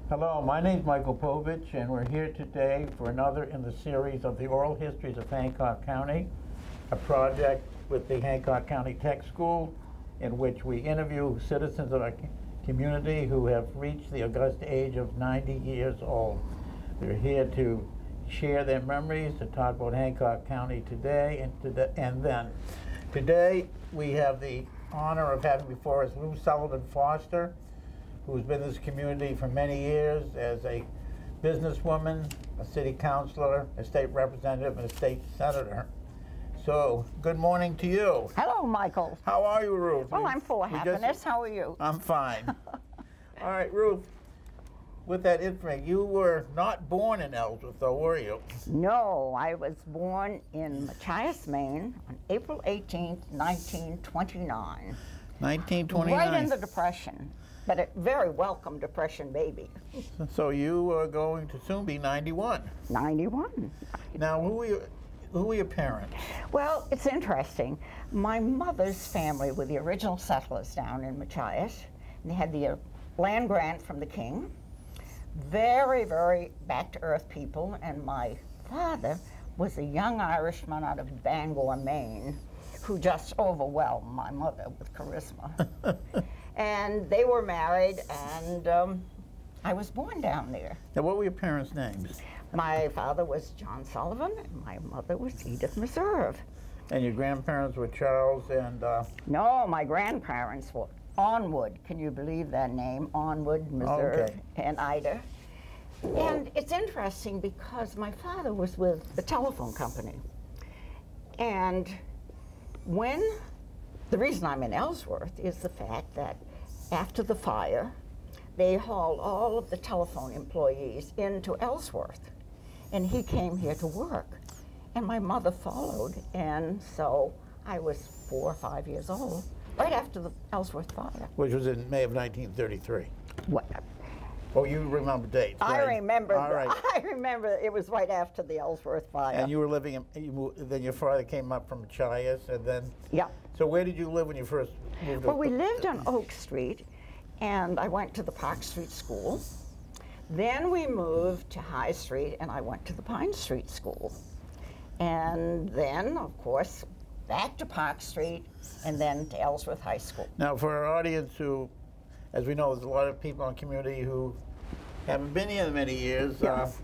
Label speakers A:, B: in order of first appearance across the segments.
A: Hello, my name is Michael Povich, and we're here today for another in the series of the Oral Histories of Hancock County, a project with the Hancock County Tech School in which we interview citizens of our community who have reached the august age of 90 years old. They're here to share their memories, to talk about Hancock County today and then. Today, we have the honor of having before us Ruth Foster, who's been in this community for many years as a businesswoman, a city councilor, a state representative, and a state senator. So, good morning to you.
B: Hello, Michael.
A: How are you, Ruth?
B: Oh, I'm full of happiness. How are you?
A: I'm fine. All right, Ruth, with that information, you were not born in Ellsworth, though, were you?
B: No, I was born in Machias, Maine on April 18th, 1929.
A: 1929.
B: Right in the Depression. But a very welcome Depression baby.
A: So you are going to soon be 91.
B: 91.
A: Now, who were your parents?
B: Well, it's interesting. My mother's family were the original settlers down in Machias. They had the land grant from the king. Very, very back-to-earth people. And my father was a young Irishman out of Bangor, Maine, who just overwhelmed my mother with charisma. And they were married, and I was born down there.
A: Now, what were your parents' names?
B: My father was John Sullivan, and my mother was Edith Meserve.
A: And your grandparents were Charles and...
B: No, my grandparents were Onwood. Can you believe that name? Onwood, Meserve,
A: okay.
B: And Ida. And it's interesting because my father was with the telephone company. And the reason I'm in Ellsworth is the fact that after the fire, they hauled all of the telephone employees into Ellsworth, and he came here to work. And my mother followed, and so I was 4 or 5 years old, right after the Ellsworth fire.
A: Which was in May of 1933.
B: What?
A: Oh, you remember dates,
B: I
A: right?
B: remember.
A: All right.
B: I remember it was right after the Ellsworth fire.
A: And you were living in, then your father came up from Machias, and then...
B: Yeah.
A: So where did you live when you first moved?
B: Well, we lived on Oak Street, and I went to the Park Street School. Then we moved to High Street, and I went to the Pine Street School. And then, of course, back to Park Street, and then to Ellsworth High School.
A: Now, for our audience who, as we know, there's a lot of people in the community who haven't been here in many years.
B: Yes.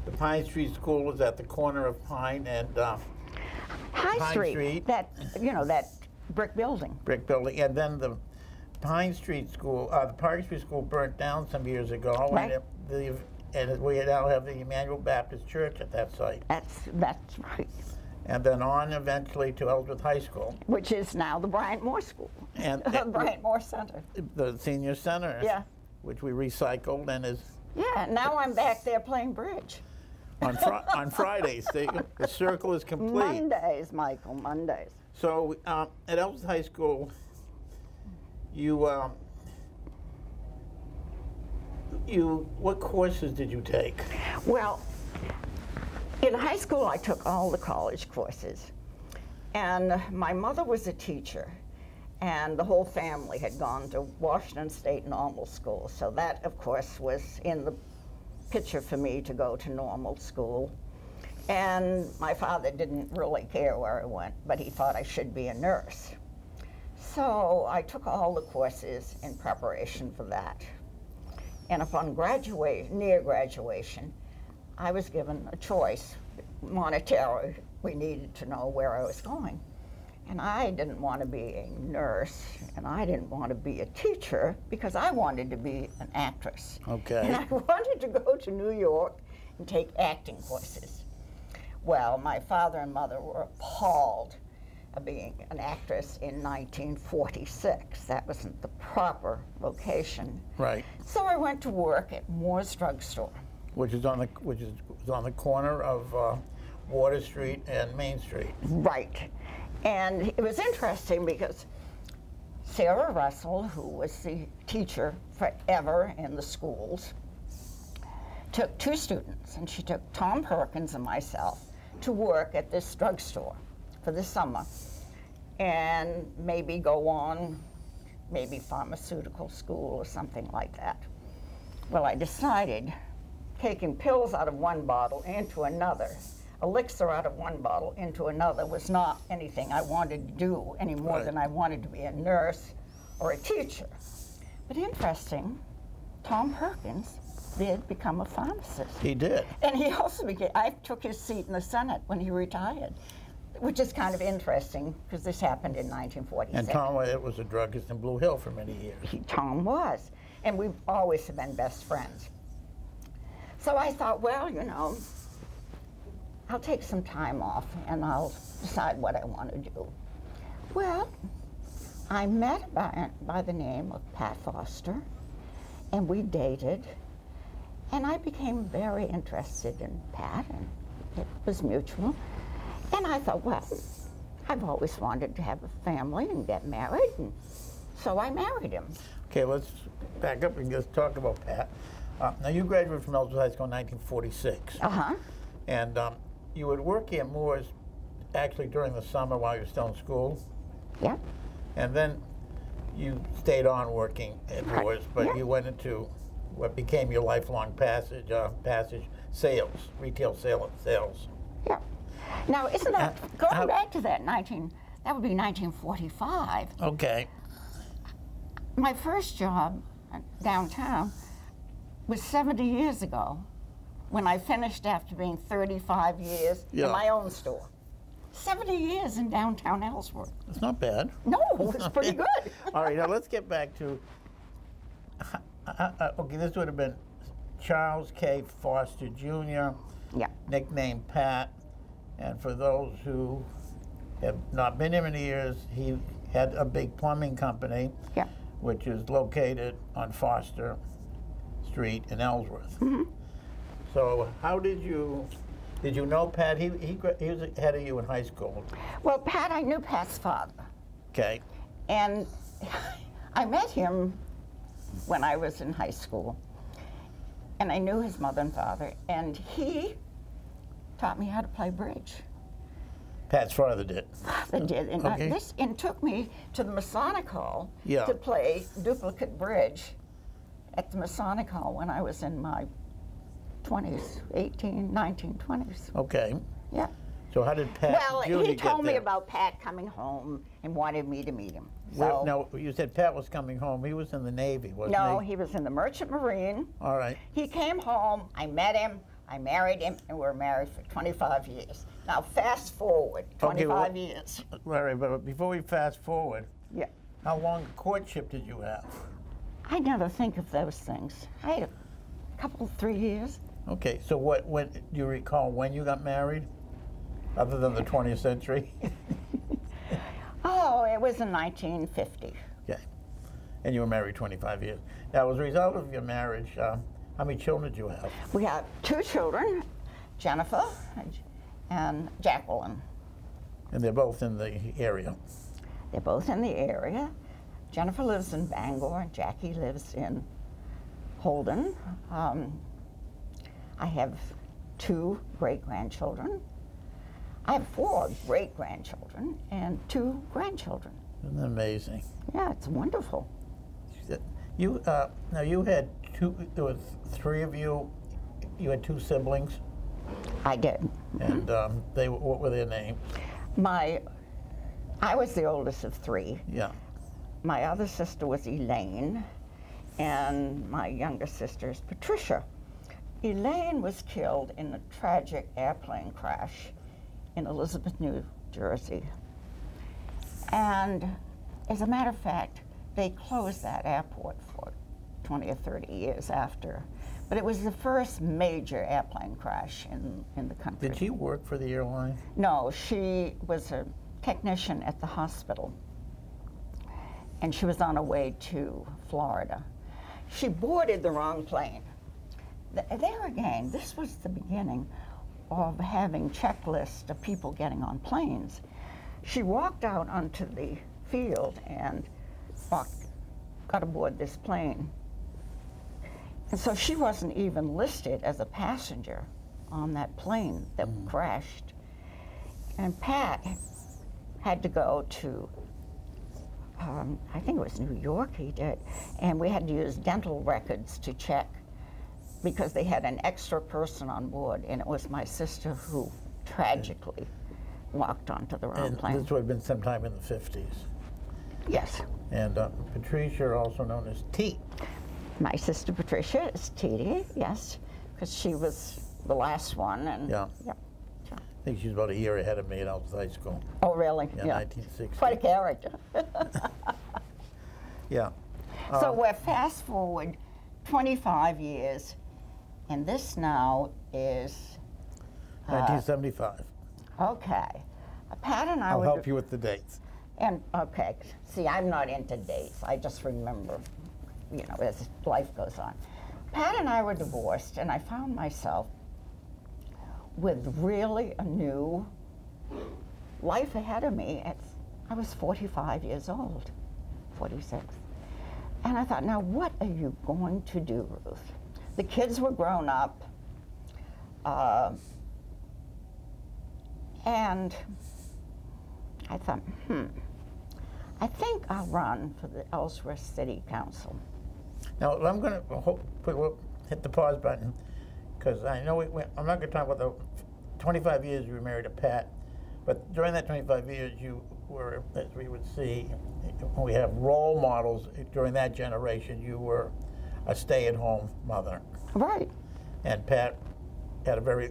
A: The Pine Street School was at the corner of Pine and
B: High Street. That, you know, that brick building.
A: Brick building. And then the Pine Street School, the Park Street School burnt down some years ago.
B: Right.
A: And we now have the Emmanuel Baptist Church at that site.
B: That's right.
A: And then on eventually to Ellsworth High School.
B: Which is now the Bryant Moore School.
A: And
B: the Bryant Moore Center.
A: The senior center.
B: Yeah.
A: Which we recycled and is...
B: Yeah, now I'm back there playing bridge.
A: On Fridays. The circle is complete.
B: Mondays, Michael, Mondays.
A: So at Ellsworth High School, what courses did you take?
B: Well, in high school I took all the college courses. And my mother was a teacher, and the whole family had gone to Washington State Normal School. So that, of course, was in the picture for me to go to normal school. And my father didn't really care where I went, but he thought I should be a nurse. So I took all the courses in preparation for that. And upon near graduation, I was given a choice. Monetarily, we needed to know where I was going. And I didn't want to be a nurse, and I didn't want to be a teacher, because I wanted to be an actress.
A: Okay.
B: And I wanted to go to New York and take acting courses. Well, my father and mother were appalled of being an actress in 1946. That wasn't the proper vocation.
A: Right.
B: So I went to work at Moore's Drugstore.
A: Which is on the corner of Water Street and Main Street.
B: Right. And it was interesting because Sarah Russell, who was the teacher forever in the schools, took 2 students, and she took Tom Perkins and myself to work at this drugstore for the summer, and maybe go on, maybe pharmaceutical school or something like that. Well, I decided taking pills out of one bottle into another, elixir out of one bottle into another, was not anything I wanted to do any more than I wanted to be a nurse or a teacher. But interesting, Tom Perkins did become a pharmacist.
A: He did.
B: And he also became, I took his seat in the Senate when he retired, which is kind of interesting because this happened in 1947.
A: And Tom was a druggist in Blue Hill for many years.
B: Tom was. And we've always been best friends. So I thought, well, you know, I'll take some time off and I'll decide what I want to do. Well, I met a man by the name of Pat Foster, and we dated, and I became very interested in Pat, and it was mutual. And I thought, well, I've always wanted to have a family and get married, and so I married him.
A: Okay, let's back up and just talk about Pat. Now, you graduated from Ellsworth High School in 1946.
B: Uh-huh.
A: And you would work at Moore's actually during the summer while you were still in school.
B: Yeah.
A: And then you stayed on working at Moore's, but
B: Yeah.
A: you went into what became your lifelong passage, sales, retail sales.
B: Yeah. Now, isn't that, going back to that, that would be 1945.
A: Okay.
B: My first job downtown was 70 years ago when I finished after being 35 years in my own store. 70 years in downtown Ellsworth.
A: That's not bad.
B: No, it's pretty good.
A: All right, now let's get back to, okay, this would have been Charles K. Foster Jr., nicknamed Pat. And for those who have not been here many years, he had a big plumbing company, which is located on Foster Street in Ellsworth.
B: Mm-hmm.
A: So how did you know Pat? He was ahead of you in high school.
B: Well, Pat, I knew Pat's father.
A: Okay.
B: And I met him when I was in high school. And I knew his mother and father. And he taught me how to play bridge.
A: Pat's father did.
B: Father did. And, and took me to the Masonic Hall to play duplicate bridge at the Masonic Hall when I was in my 20s, 18, 19, 20s.
A: Okay.
B: Yeah.
A: So how did Pat Jr.
B: He told me
A: there?
B: about Pat coming home and wanted me to meet him.
A: Well, no, you said Pat was coming home. He was in the Navy, wasn't he?
B: No, he was in the Merchant Marine.
A: All right.
B: He came home, I met him, I married him, and we were married for 25 years. Now, fast forward 25 years.
A: All right, but before we fast forward, how long a courtship did you have?
B: I never think of those things. I had a couple, 3 years.
A: Okay, so when do you recall when you got married, other than the 20th century?
B: Oh, it was in 1950.
A: Okay, and you were married 25 years. Now, as a result of your marriage, how many children did you have?
B: We have 2 children, Jennifer and Jacqueline.
A: And they're both in the area?
B: They're both in the area. Jennifer lives in Bangor, and Jackie lives in Holden. I have 2 great-grandchildren. I have 4 great-grandchildren and 2 grandchildren.
A: Isn't that amazing?
B: Yeah, it's wonderful.
A: You now you had 2. There was 3 of you. You had 2 siblings.
B: I did.
A: And what were their names?
B: I was the oldest of 3.
A: Yeah.
B: My other sister was Elaine, and my younger sister is Patricia. Elaine was killed in a tragic airplane crash in Elizabeth, New Jersey. And as a matter of fact, they closed that airport for 20 or 30 years after. But it was the first major airplane crash in the country.
A: Did she work for the airline?
B: No, she was a technician at the hospital. And she was on her way to Florida. She boarded the wrong plane. There again, this was the beginning of having checklists of people getting on planes. She walked out onto the field and got aboard this plane. And so she wasn't even listed as a passenger on that plane that crashed. And Pat had to go to, I think it was New York he did, and we had to use dental records to check because they had an extra person on board, and it was my sister who tragically walked onto the wrong
A: And
B: plane.
A: this would have been sometime in the 50s.
B: Yes.
A: And Patricia, also known as T.
B: My sister Patricia is Titi, yes, because she was the last one. And
A: Yeah.
B: yeah.
A: I think she's about a year ahead of me at Ellsworth High School.
B: Oh, really?
A: Yeah, 1960.
B: Quite a character.
A: Yeah.
B: So we're fast forward 25 years, and this now is
A: 1975.
B: okay. Pat and I
A: I'll
B: were
A: help you with the dates.
B: And okay, see, I'm not into dates. I just remember, you know, as life goes on. Pat and I were divorced, and I found myself with really a new life ahead of me. I was 45 years old, 46. And I thought, now what are you going to do, Ruth? The kids were grown up, and I thought, I think I'll run for the Ellsworth City Council.
A: Now, I'm going to hit the pause button, because I know I'm not going to talk about the 25 years you were married to Pat, but during that 25 years you were, as we would see, when we have role models during that generation, you were a stay-at-home mother.
B: Right.
A: And Pat had a very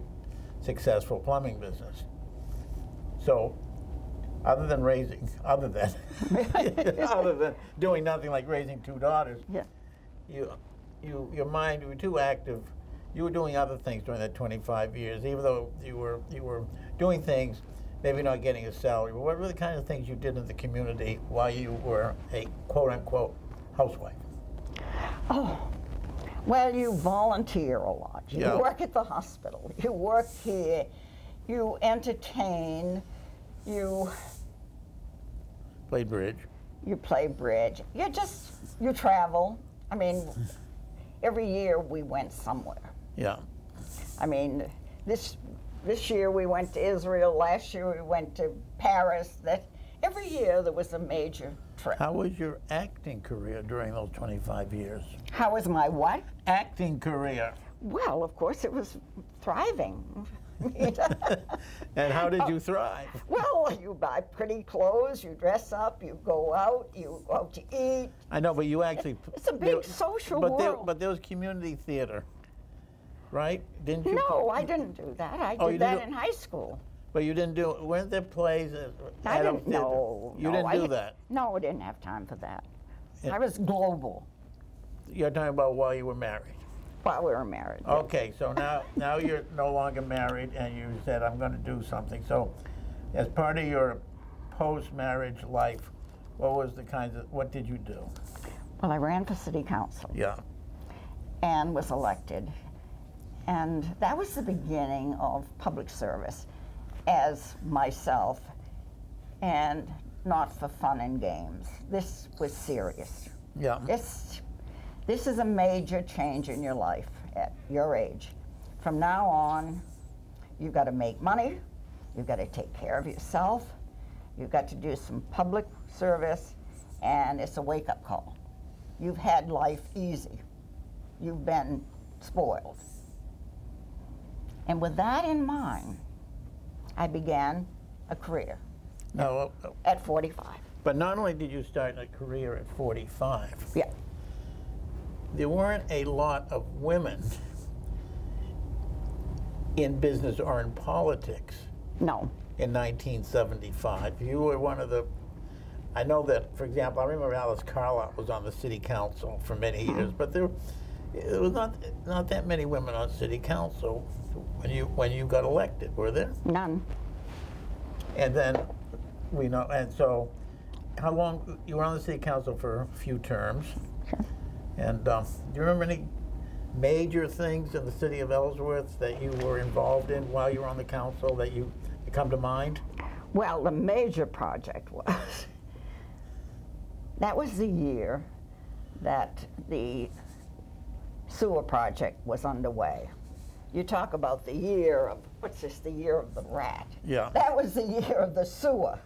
A: successful plumbing business. So, other than doing nothing like raising two daughters,
B: Yeah.
A: your mind, you were too active. You were doing other things during that 25 years, even though you were doing things, maybe not getting a salary. But what were the kind of things you did in the community while you were a quote-unquote housewife?
B: Oh, well, you volunteer a lot. You
A: Yeah.
B: work at the hospital. You work here. You entertain. You
A: Played bridge.
B: play bridge. You travel. I mean, every year we went somewhere.
A: Yeah.
B: I mean, this year we went to Israel. Last year we went to Paris. Every year there was a major trip.
A: How was your acting career during those 25 years?
B: How was my what?
A: Acting career.
B: Well, of course it was thriving.
A: And how did you thrive?
B: Well, you buy pretty clothes, you dress up, you go out to eat.
A: I know, but you actually...
B: It's a big social world.
A: But there was community theater, right? Didn't you?
B: No, I didn't do that. I
A: Oh,
B: did
A: you
B: that
A: didn't
B: in high school.
A: But you didn't do... Weren't there plays?
B: I didn't. No,
A: You didn't do that?
B: No, I didn't have time for that.
A: Yeah.
B: I was global
A: You're talking about while you were married.
B: while we were married. yeah.
A: Okay, so now you're no longer married, and you said, I'm going to do something. So, as part of your post-marriage life, what did you do?
B: Well, I ran for city council
A: Yeah.
B: and was elected. And that was the beginning of public service as myself, and not for fun and games. This was serious.
A: Yeah.
B: This is a major change in your life at your age. From now on, you've got to make money, you've got to take care of yourself, you've got to do some public service, and it's a wake-up call. You've had life easy. You've been spoiled. And with that in mind, I began a career
A: No,
B: at 45.
A: but not only did you start a career at 45,
B: Yeah.
A: there weren't a lot of women in business or in politics
B: No.
A: in 1975. You were one of the... I know that, for example, I remember Alice Carlisle was on the city council for many years, but there was not that many women on city council when you got elected, were there?
B: None.
A: And then and so how long you were on the city council for a few terms?
B: Sure.
A: And do you remember any major things in the city of Ellsworth that you were involved in while you were on the council that come to mind?
B: Well, the major project that was the year that the sewer project was underway. You talk about the year of, the year of the rat.
A: Yeah.
B: That was the year of the sewer.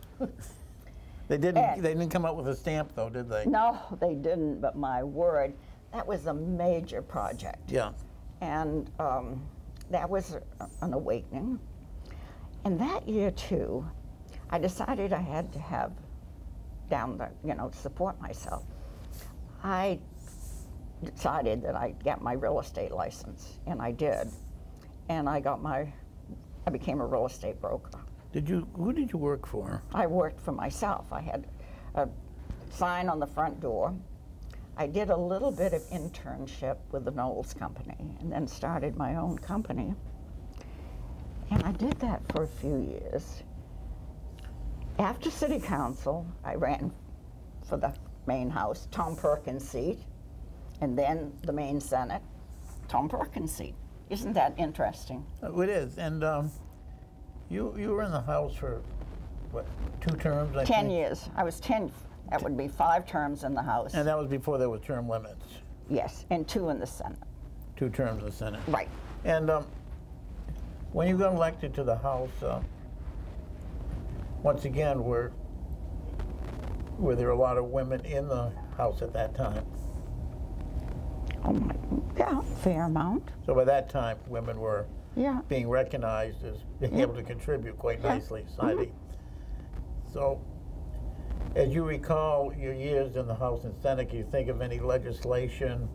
A: They didn't come up with a stamp though, did they?
B: No, they didn't, but my word, that was a major project.
A: Yeah.
B: And that was an awakening. And that year, too, I decided I had to have down the, to support myself. I decided that I'd get my real estate license, and I did. And I became a real estate broker.
A: Who did you work for?
B: I worked for myself. I had a sign on the front door. I did a little bit of internship with the Knowles Company, and then started my own company. And I did that for a few years. After city council, I ran for the Maine House, Tom Perkins' seat, and then the Maine Senate, Tom Perkins' seat. Isn't that interesting?
A: It is. And you were in the House for, what, 2 terms, I think?
B: 10 years. I was 10. That would be 5 terms in the House.
A: And that was before there were term limits?
B: Yes, and 2 in the Senate.
A: 2 terms in the Senate.
B: Right.
A: And when you got elected to the House, once again, were there a lot of women in the House at that time?
B: Oh my, yeah, fair amount.
A: So by that time, women were
B: Yeah.
A: being recognized as being able to contribute quite nicely to society. So, as you recall your years in the House and Senate, can you think of any legislation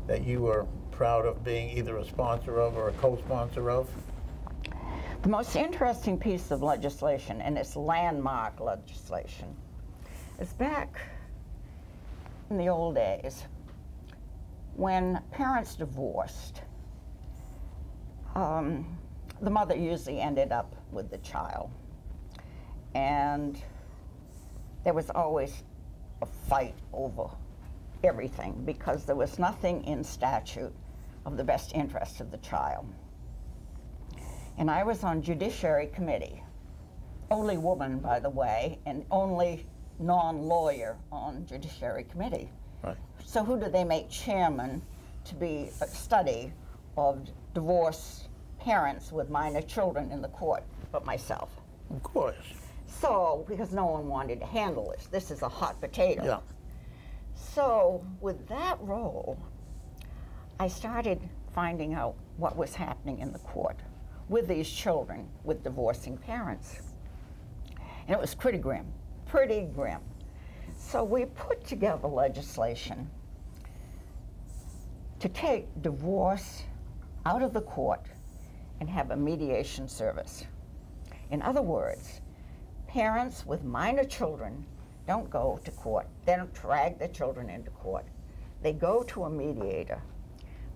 A: that you were proud of being either a sponsor of or a co-sponsor of?
B: The most interesting piece of legislation, and it's landmark legislation, is back in the old days when parents divorced. The mother usually ended up with the child, and there was always a fight over everything because there was nothing in statute of the best interest of the child. And I was on Judiciary Committee, only woman, by the way, and only non-lawyer on Judiciary Committee.
A: Right.
B: So who do they make chairman to be a study of divorced parents with minor children in the court but myself?
A: Of course.
B: So, because no one wanted to handle this. This is a hot potato.
A: Yeah.
B: So, with that role, I started finding out what was happening in the court with these children with divorcing parents. And it was pretty grim, pretty grim. So we put together legislation to take divorce out of the court and have a mediation service. In other words, parents with minor children don't go to court. They don't drag their children into court. They go to a mediator.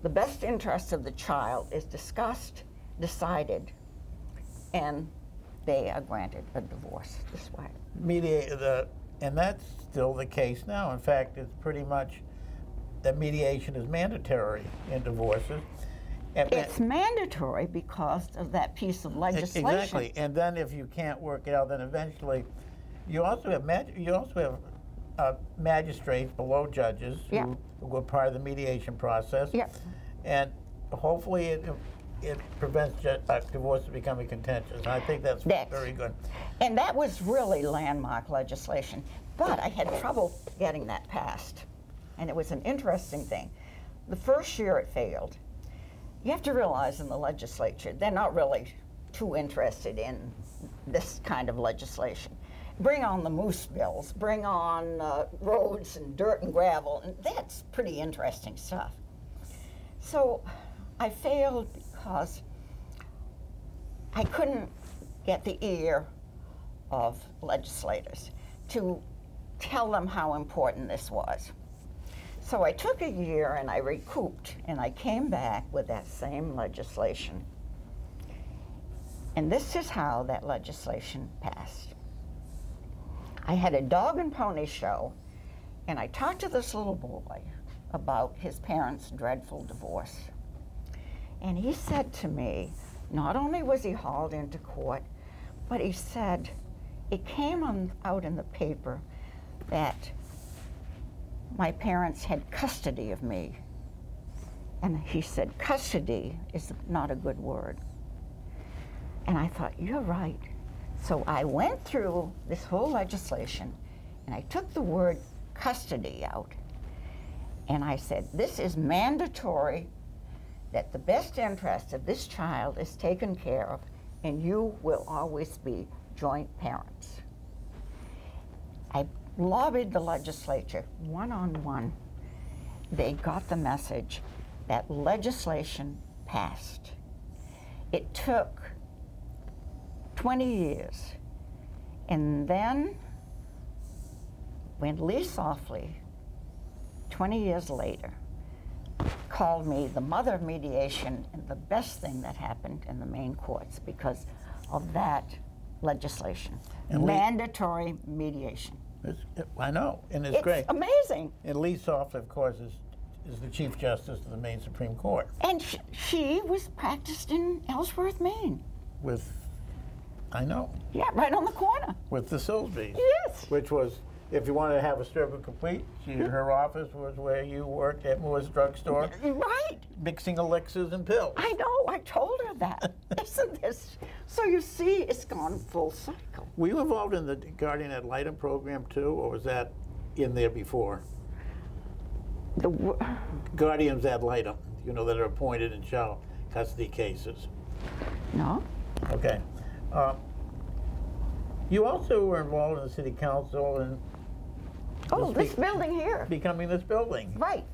B: The best interest of the child is discussed, decided, and they are granted a divorce this way.
A: And that's still the case now. In fact, it's pretty much that mediation is mandatory in divorces. And
B: it's mandatory because of that piece of legislation.
A: Exactly. And then if you can't work it out, then eventually you also have magistrates below judges who were part of the mediation process.
B: Yeah.
A: And hopefully it prevents divorce from becoming contentious. I think that's very good.
B: And that was really landmark legislation. But I had trouble getting that passed. And it was an interesting thing. The first year it failed. You have to realize in the legislature, they're not really too interested in this kind of legislation. Bring on the moose bills, bring on roads and dirt and gravel, and that's pretty interesting stuff. So I failed because I couldn't get the ear of legislators to tell them how important this was. So I took a year and I recouped, and I came back with that same legislation. And this is how that legislation passed. I had a dog and pony show, and I talked to this little boy about his parents' dreadful divorce. And he said to me, not only was he hauled into court, but he said, it came out in the paper that my parents had custody of me. And he said, custody is not a good word. And I thought, you're right. So I went through this whole legislation, and I took the word custody out. And I said, this is mandatory that the best interest of this child is taken care of, and you will always be joint parents. I lobbied the legislature one-on-one. They got the message. That legislation passed. It took 20 years. And then, when Lee Softly, 20 years later, called me the mother of mediation and the best thing that happened in the Maine courts because of that legislation. And mandatory mediation.
A: I know, and it's great.
B: It's amazing.
A: And Lee Softly, of course, is the Chief Justice of the Maine Supreme Court.
B: And she was practiced in Ellsworth, Maine.
A: With, I know.
B: Yeah, right on the corner.
A: With the Silsbys.
B: Yes.
A: Which was, if you wanted to have a circle complete, her office was where you worked at Moore's Drugstore.
B: Right.
A: Mixing elixirs and pills.
B: I know, I told her that. Isn't this? So you see, it's gone full cycle.
A: Were you involved in the Guardian Ad Litem program too, or was that in there before? Guardians Ad Litem, you know, that are appointed in child custody cases.
B: No.
A: Okay. You also were involved in the city council and
B: this building here.
A: Becoming this building.
B: Right.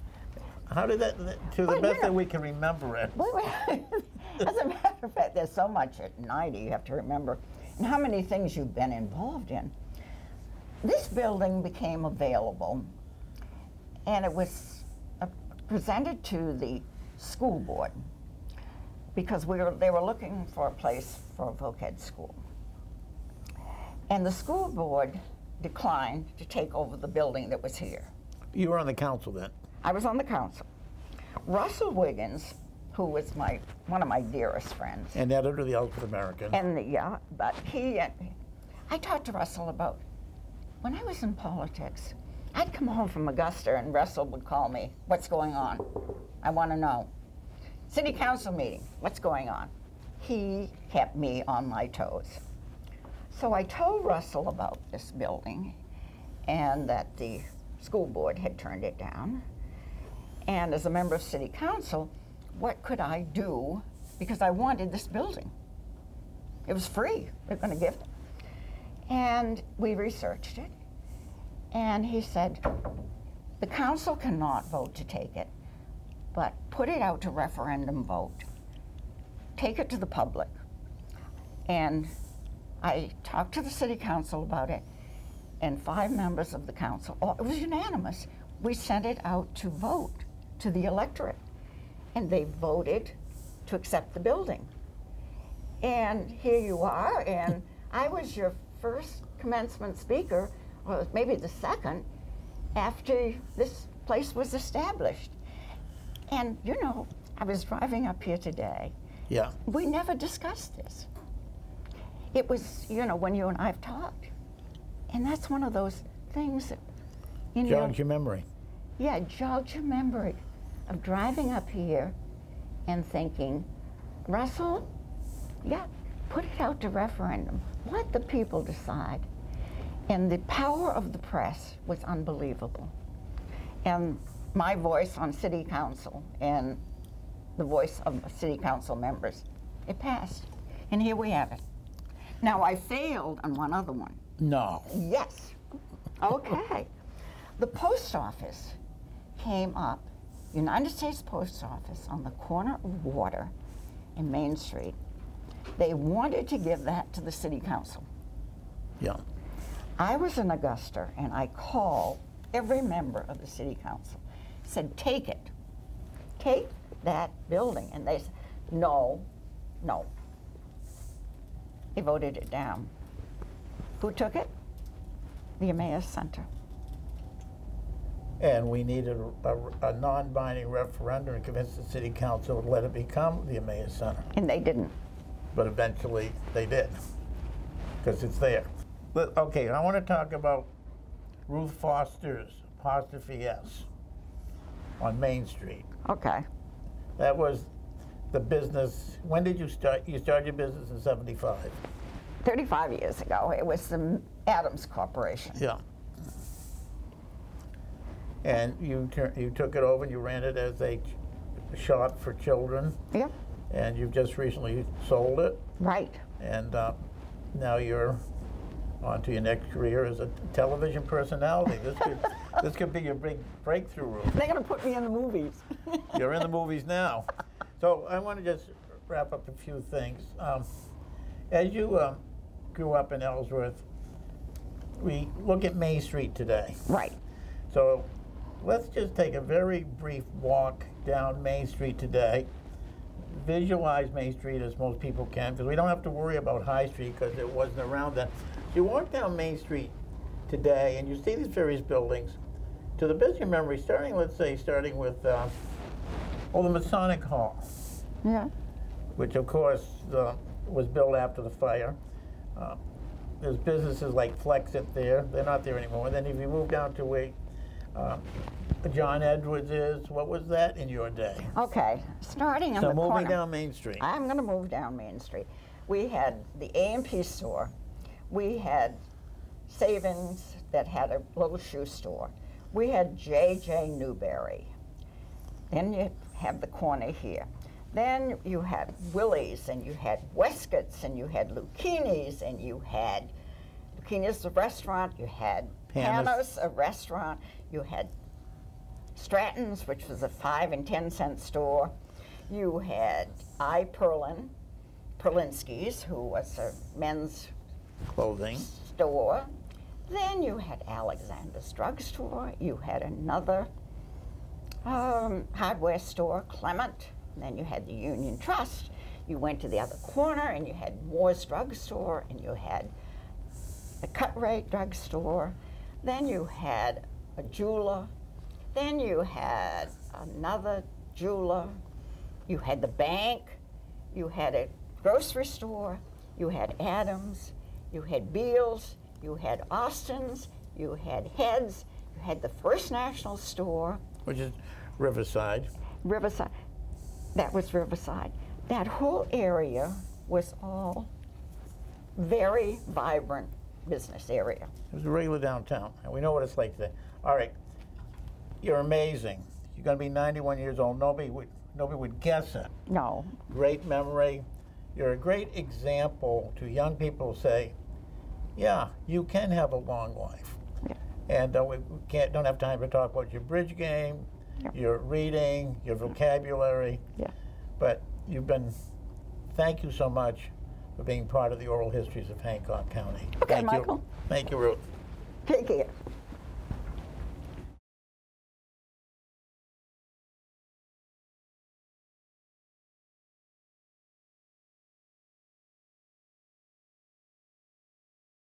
A: How did that, to the best that we can remember it?
B: Wait. As a matter of fact, there's so much at 90 you have to remember, and how many things you've been involved in. This building became available, and it was presented to the school board because they were looking for a place for a voc ed school. And the school board declined to take over the building that was here.
A: You were on the council then? I
B: was on the council. Russell Wiggins, who was one of my dearest friends.
A: And editor of the Ellsworth American.
B: Yeah, but I talked to Russell about, when I was in politics, I'd come home from Augusta and Russell would call me, what's going on? I want to know. City council meeting, what's going on? He kept me on my toes. So I told Russell about this building and that the school board had turned it down. And as a member of city council, what could I do? Because I wanted this building. It was free, they're going to give it. And we researched it. And he said, the council cannot vote to take it, but put it out to referendum vote. Take it to the public. And I talked to the city council about it, and 5 members of the council, it was unanimous, we sent it out to vote to the electorate. And they voted to accept the building. And here you are, and I was your first commencement speaker, or maybe the second, after this place was established. And you know, I was driving up here today.
A: Yeah.
B: We never discussed this. It was, you know, when you and I have talked. And that's one of those things that, you know.
A: Jogs your memory.
B: Yeah, jogs your memory of driving up here and thinking, Russell, yeah, put it out to referendum. Let the people decide. And the power of the press was unbelievable. And my voice on city council and the voice of city council members, it passed. And here we have it. Now, I failed on one other one.
A: No.
B: Yes. Okay. The post office came up, United States Post Office on the corner of Water and Main Street. They wanted to give that to the city council.
A: Yeah.
B: I was in Augusta, and I called every member of the city council, said, take it. Take that building. And they said, no, no. They voted it down. Who took it? The Emmaus Center.
A: And we needed a non-binding referendum to convince the city council to let it become the Emmaus Center.
B: And they didn't.
A: But eventually they did, because it's there. But, okay, I want to talk about Ruth Foster's apostrophe S on Main Street.
B: Okay.
A: That was the business. When did you start? You started your business in '75.
B: 35 years ago. It was the Adams Corporation.
A: Yeah. And you took it over and you ran it as a shop for children.
B: Yep.
A: And you've just recently sold it.
B: Right.
A: And now you're on to your next career as a television personality. This could be your big breakthrough, Ruth.
B: They're going to put me in the movies.
A: You're in the movies now. So I want to just wrap up a few things. As you grew up in Ellsworth, we look at Main Street today.
B: Right.
A: So let's just take a very brief walk down Main Street today. Visualize Main Street as most people can, because we don't have to worry about High Street because it wasn't around then. So you walk down Main Street today and you see these various buildings. To the best of your memory, let's say, starting with the Masonic Hall.
B: Yeah.
A: Which of course was built after the fire. There's businesses like Flexit there. They're not there anymore. And then if you move down to where John Edwards is, what was that in your day?
B: Okay, starting in the corner.
A: So moving down Main Street.
B: I'm going to move down Main Street. We had the A&P store. We had Savings that had a little shoe store. We had J.J. Newberry. Then you have the corner here. Then you had Willie's, and you had Westcott's, and you had Lucchini's, and you had Lucchini's, the restaurant. You had Panos, a restaurant. You had Stratton's, which was a 5 and 10 cent store. You had Perlinsky's, who was a men's
A: clothing
B: store. Then you had Alexander's drugstore. You had another hardware store, Clement. And then you had the Union Trust. You went to the other corner and you had Moore's drugstore, and you had the Cut Rate drugstore. Then you had a jeweler. Then you had another jeweler. You had the bank. You had a grocery store. You had Adams. You had Beals. You had Austin's. You had Head's. You had the First National store.
A: Which is Riverside.
B: Riverside. That was Riverside. That whole area was all very vibrant business area.
A: It was a regular downtown, and we know what it's like today. All right, you're amazing. You're going to be 91 years old. Nobody would guess it.
B: No.
A: Great memory. You're a great example to young people who say, yeah, you can have a long life.
B: Yeah.
A: And we don't have time to talk about your bridge game, your reading, your vocabulary.
B: Yeah.
A: But thank you so much for being part of the oral histories of Hancock County.
B: Okay,
A: Thank
B: Michael.
A: you. Thank you, Ruth.
B: Take care.